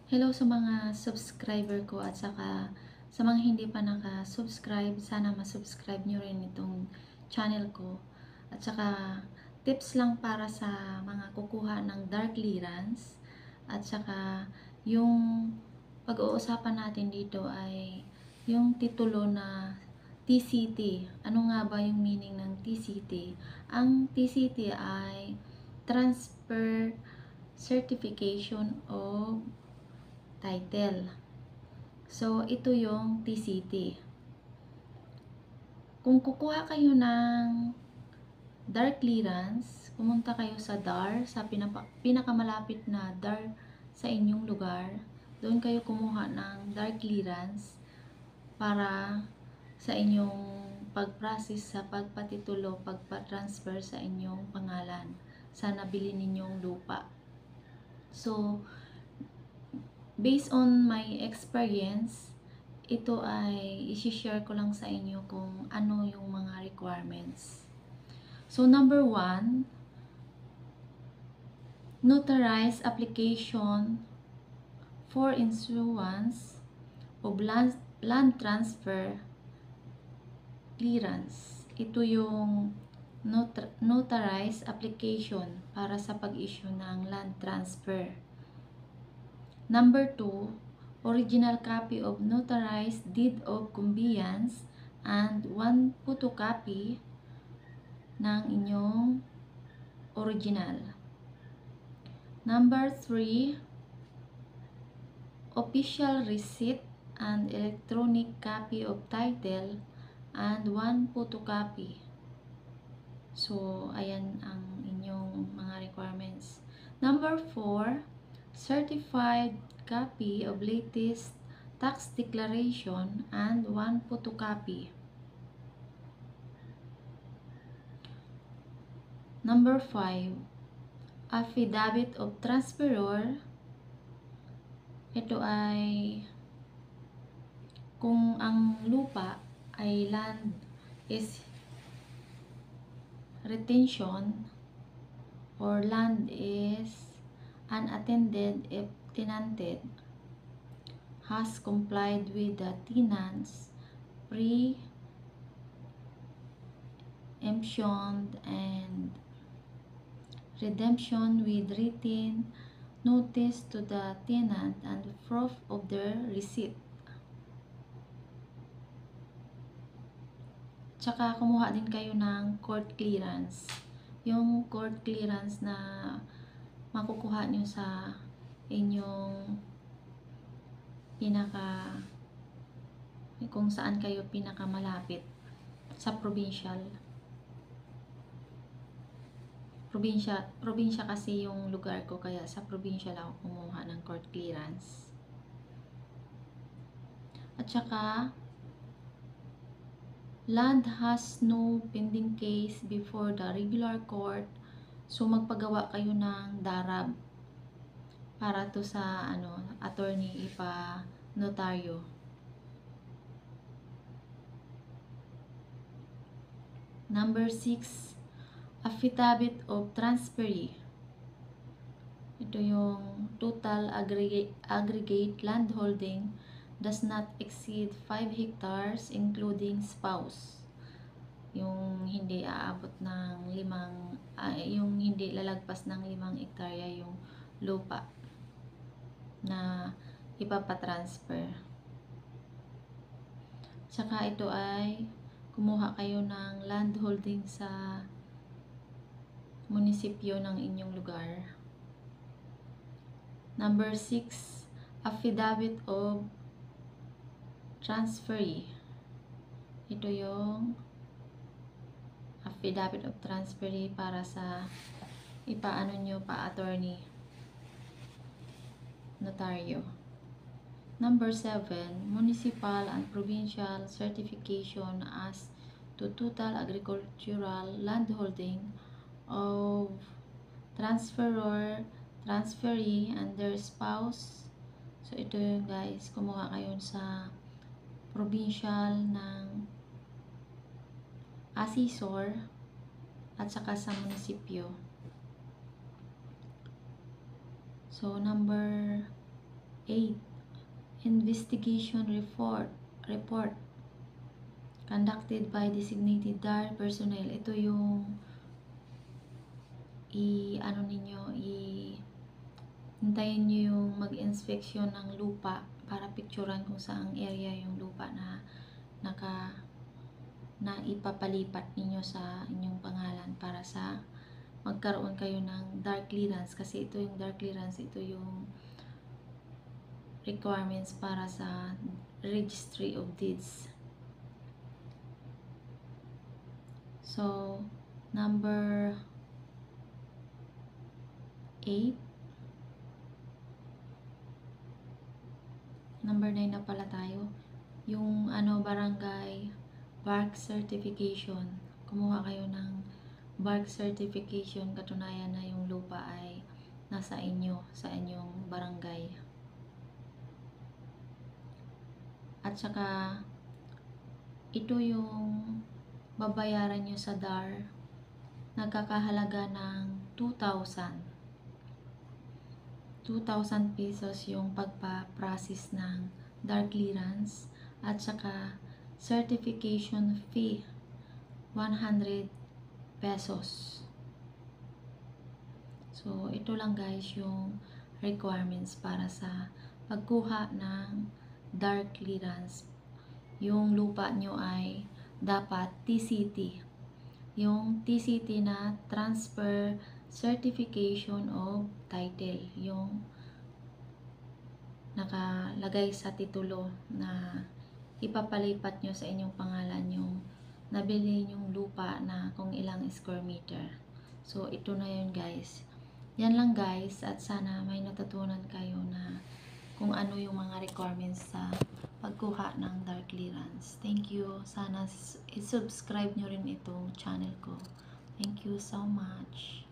Hello sa mga subscriber ko at saka sa mga hindi pa naka-subscribe, sana ma-subscribe nyo rin itong channel ko. At saka tips lang para sa mga kukuha ng dark clearance. At saka yung pag-uusapan natin dito ay yung titulo na TCT. Ano nga ba yung meaning ng TCT? Ang TCT ay Transfer Certification of Title. So, ito yung TCT. Kung kukuha kayo ng dark clearance, pumunta kayo sa DAR, sa pinakamalapit na DAR sa inyong lugar. Doon kayo kumuha ng dark clearance para sa inyong pag-process sa pagpatitulo, pagpa-transfer sa inyong pangalan sa nabili ninyong lupa. So, based on my experience, ito ay i-share ko lang sa inyo kung ano yung mga requirements. So, number 1, notarized application for issuance of land transfer clearance. Ito yung notarized application para sa pag-issue ng land transfer. Number 2, original copy of notarized deed of conveyance and 1 photocopy ng inyong original. Number 3, official receipt and electronic copy of title and 1 photocopy. So, ayan ang inyong mga requirements. Number 4, certified copy of latest tax declaration and 1 photocopy. Number 5, affidavit of transferor. Ito ay kung ang lupa ay land is retention or land is unattended if tenanted, has complied with the tenant's pre-emption and redemption with written notice to the tenant and proof of their receipt. Tsaka kumuha din kayo ng court clearance. Yung court clearance na makukuha nyo sa inyong kung saan kayo pinakamalapit sa provincial. Probinsya kasi yung lugar ko, kaya sa probinsya lang ako kumuha ng court clearance. At saka land has no pending case before the regular court. So magpagawa kayo ng darab para to sa attorney ipa notaryo. Number 6, affidavit of transferee. Ito yung total aggregate land holding does not exceed 5 hectares including spouse. Yung hindi aabot ng yung hindi lalagpas ng 5 hektarya yung lupa na ipapatransfer. Saka ito ay kumuha kayo ng land holding sa munisipyo ng inyong lugar. Number 6, affidavit of transferee. Ito yung affidavit of transferee para sa ipaano nyo pa attorney notaryo. Number 7, municipal and provincial certification as to total agricultural landholding of transferor, transferee, and their spouse. So, ito yung guys, kumuha kayo sa provincial ng assessor at saka sa munisipyo. So, number 8. Investigation report conducted by designated DAR personnel. Ito yung hintayin nyo yung mag-inspeksyon ng lupa para picturean kung saang area yung lupa na ipapalipat ninyo sa inyong pangalan para sa magkaroon kayo ng dark clearance, kasi ito yung dark clearance, ito yung requirements para sa registry of deeds. So, number 8. Number 9 na pala tayo. Yung barangay bark certification. Kumuha kayo ng bark certification, katunayan na yung lupa ay nasa inyo, sa inyong barangay. At saka, ito yung babayaran nyo sa DAR, nagkakahalaga ng 2,000 pesos yung pagpa-process ng DAR clearance, at saka certification fee 100 pesos. So, ito lang guys yung requirements para sa pagkuha ng DAR clearance. Yung lupa nyo ay dapat TCT. Yung TCT na Transfer Certification of Title. Yung nakalagay sa titulo na ipapalipat nyo sa inyong pangalan yung nabili yung lupa na kung ilang square meter. So, ito na yun guys. Yan lang guys, at sana may natutunan kayo na kung ano yung mga requirements sa pagkuha ng DAR clearance. Thank you. Sana i-subscribe nyo rin itong channel ko. Thank you so much.